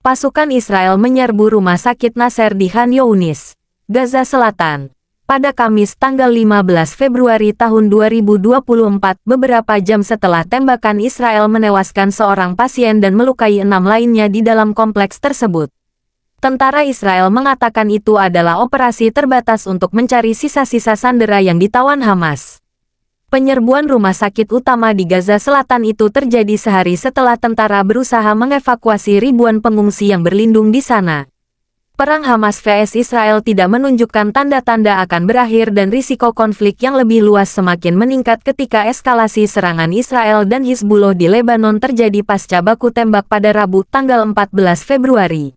Pasukan Israel menyerbu rumah sakit Nasser di Khan Younis, Gaza Selatan, pada Kamis tanggal 15 Februari tahun 2024, beberapa jam setelah tembakan Israel menewaskan seorang pasien dan melukai 6 lainnya di dalam kompleks tersebut. Tentara Israel mengatakan itu adalah operasi terbatas untuk mencari sisa-sisa sandera yang ditawan Hamas. Penyerbuan rumah sakit utama di Gaza Selatan itu terjadi sehari setelah tentara berusaha mengevakuasi ribuan pengungsi yang berlindung di sana. Perang Hamas vs Israel tidak menunjukkan tanda-tanda akan berakhir dan risiko konflik yang lebih luas semakin meningkat ketika eskalasi serangan Israel dan Hizbullah di Lebanon terjadi pasca baku tembak pada Rabu tanggal 14 Februari.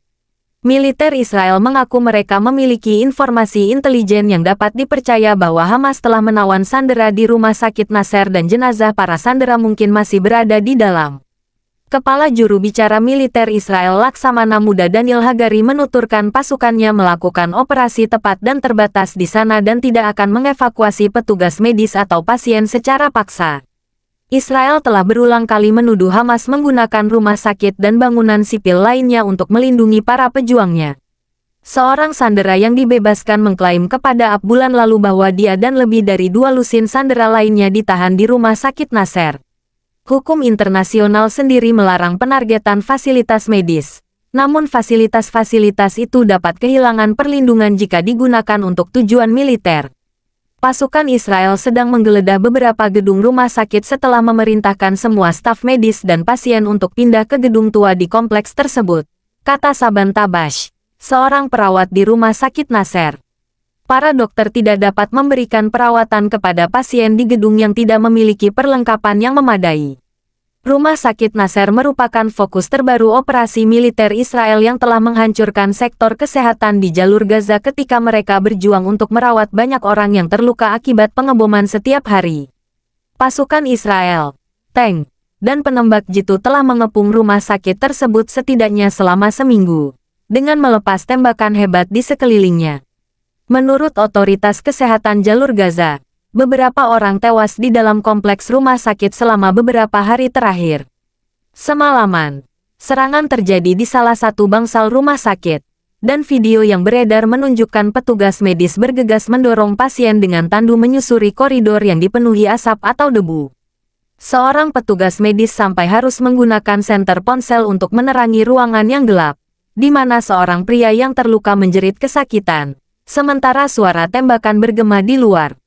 Militer Israel mengaku mereka memiliki informasi intelijen yang dapat dipercaya bahwa Hamas telah menawan sandera di rumah sakit Nasser dan jenazah para sandera mungkin masih berada di dalam. Kepala juru bicara militer Israel Laksamana Muda Daniel Hagari menuturkan pasukannya melakukan operasi tepat dan terbatas di sana dan tidak akan mengevakuasi petugas medis atau pasien secara paksa. Israel telah berulang kali menuduh Hamas menggunakan rumah sakit dan bangunan sipil lainnya untuk melindungi para pejuangnya. Seorang sandera yang dibebaskan mengklaim kepada AP bulan lalu bahwa dia dan lebih dari 2 lusin sandera lainnya ditahan di rumah sakit Nasser. Hukum internasional sendiri melarang penargetan fasilitas medis, namun fasilitas-fasilitas itu dapat kehilangan perlindungan jika digunakan untuk tujuan militer. Pasukan Israel sedang menggeledah beberapa gedung rumah sakit setelah memerintahkan semua staf medis dan pasien untuk pindah ke gedung tua di kompleks tersebut, kata Saban Tabash, seorang perawat di rumah sakit Nasser. Para dokter tidak dapat memberikan perawatan kepada pasien di gedung yang tidak memiliki perlengkapan yang memadai. Rumah sakit Nasser merupakan fokus terbaru operasi militer Israel yang telah menghancurkan sektor kesehatan di jalur Gaza ketika mereka berjuang untuk merawat banyak orang yang terluka akibat pengeboman setiap hari. Pasukan Israel, tank, dan penembak jitu telah mengepung rumah sakit tersebut setidaknya selama seminggu, dengan melepas tembakan hebat di sekelilingnya. Menurut otoritas kesehatan jalur Gaza, beberapa orang tewas di dalam kompleks rumah sakit selama beberapa hari terakhir. Semalaman, serangan terjadi di salah satu bangsal rumah sakit, dan video yang beredar menunjukkan petugas medis bergegas mendorong pasien dengan tandu menyusuri koridor yang dipenuhi asap atau debu. Seorang petugas medis sampai harus menggunakan senter ponsel untuk menerangi ruangan yang gelap, di mana seorang pria yang terluka menjerit kesakitan, sementara suara tembakan bergema di luar.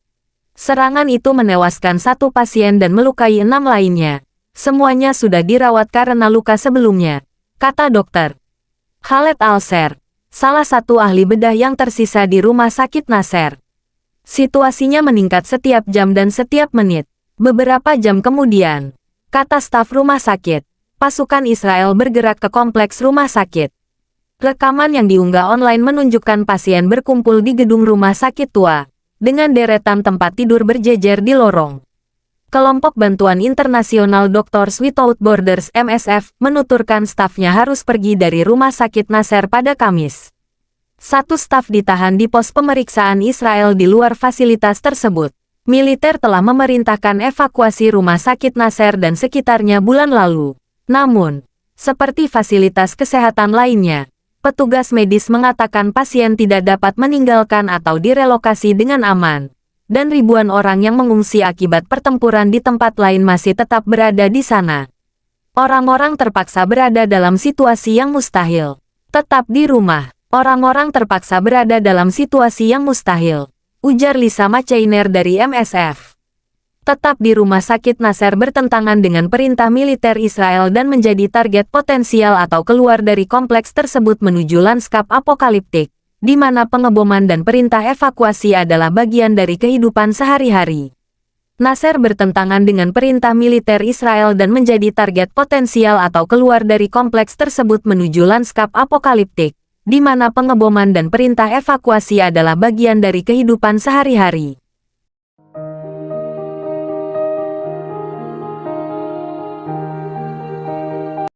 Serangan itu menewaskan 1 pasien dan melukai 6 lainnya. Semuanya sudah dirawat karena luka sebelumnya, kata dokter Khaled Al-Ser, salah satu ahli bedah yang tersisa di rumah sakit Nasser. Situasinya meningkat setiap jam dan setiap menit. Beberapa jam kemudian, kata staf rumah sakit, pasukan Israel bergerak ke kompleks rumah sakit. Rekaman yang diunggah online menunjukkan pasien berkumpul di gedung rumah sakit tua, dengan deretan tempat tidur berjejer di lorong. Kelompok Bantuan Internasional Doctors Without Borders (MSF) menuturkan stafnya harus pergi dari rumah sakit Nasser pada Kamis. 1 staf ditahan di pos pemeriksaan Israel di luar fasilitas tersebut. Militer telah memerintahkan evakuasi rumah sakit Nasser dan sekitarnya bulan lalu. Namun, seperti fasilitas kesehatan lainnya, petugas medis mengatakan pasien tidak dapat meninggalkan atau direlokasi dengan aman, dan ribuan orang yang mengungsi akibat pertempuran di tempat lain masih tetap berada di sana. Orang-orang terpaksa berada dalam situasi yang mustahil. Tetap di rumah, orang-orang terpaksa berada dalam situasi yang mustahil, ujar Lisa Machainer dari MSF. Tetap di rumah sakit Nasser bertentangan dengan perintah militer Israel dan menjadi target potensial atau keluar dari kompleks tersebut menuju lanskap apokaliptik, di mana pengeboman dan perintah evakuasi adalah bagian dari kehidupan sehari-hari. Nasser bertentangan dengan perintah militer Israel dan menjadi target potensial atau keluar dari kompleks tersebut menuju lanskap apokaliptik, di mana pengeboman dan perintah evakuasi adalah bagian dari kehidupan sehari-hari.